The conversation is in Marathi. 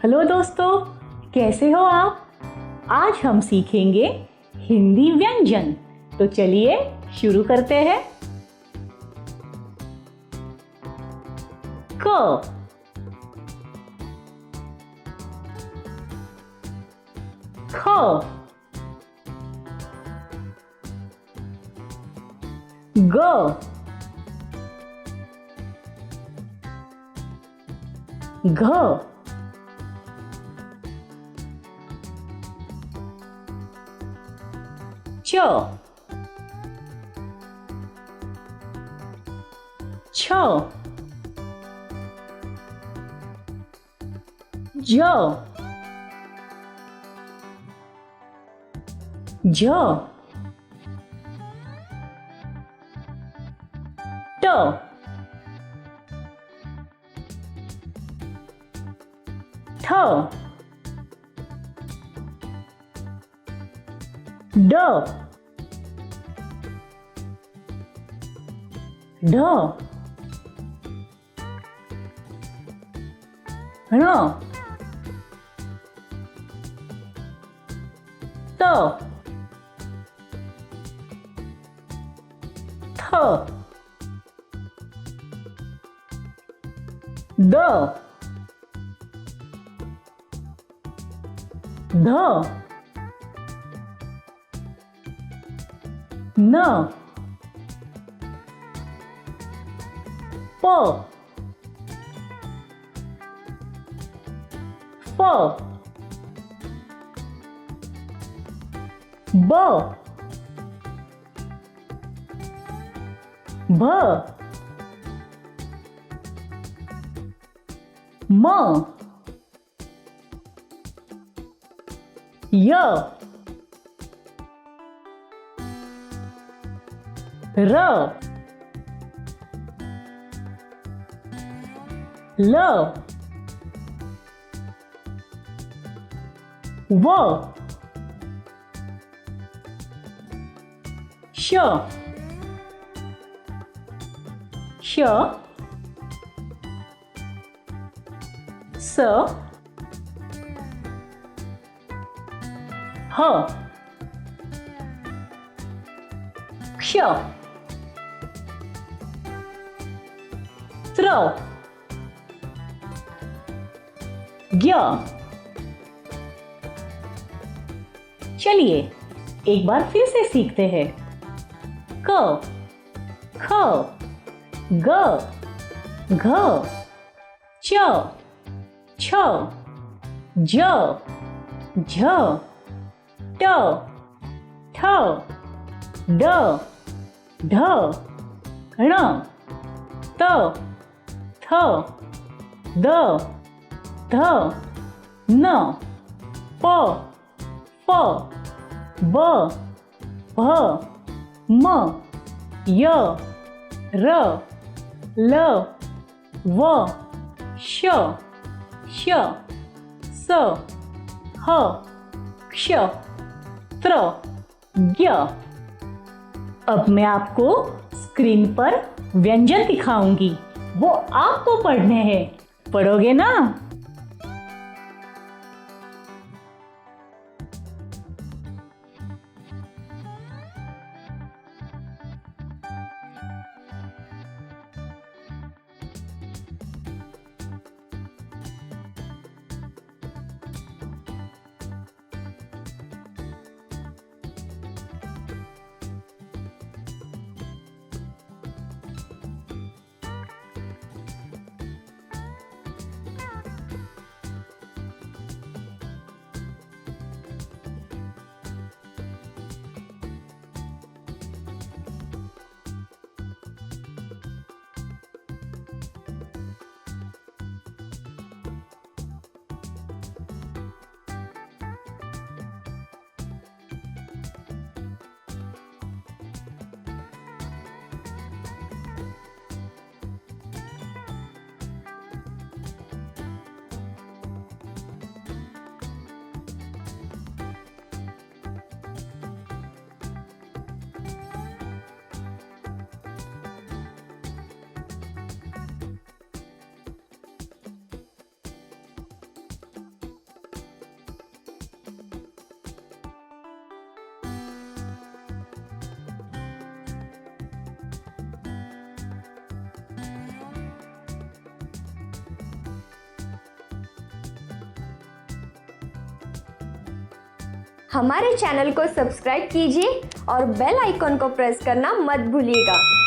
हेलो दोस्तों, कैसे हो आप? आज हम सीखेंगे हिंदी व्यंजन। तो चलिए शुरू करते हैं। क, ख, ग, घ, च, छ, ज, झ, ट, ठ, ड, ढ, ण, त, थ, द, ध, न, प, फ, ब, भ, म, य, र, ल, व, श, श, स, ह, क्ष, त्र, ज्ञ। चलिए एक बार फिर से सीखते हैं। क, ख, ग, घ, च, छ, ज, झ, ट, ठ, ड, ढ, ण, त, थ, द, ध, न, प, फ, ब, भ, म, य, र, ल, व, श, श, स, ह, क्ष, त्र, ज्ञ। अब मैं आपको स्क्रीन पर व्यंजन दिखाऊंगी, वो आपको पढ़ने हैं। पढ़ोगे ना? हमारे चैनल को सब्सक्राइब कीजिए और बेल आइकॉन को प्रेस करना मत भूलिएगा।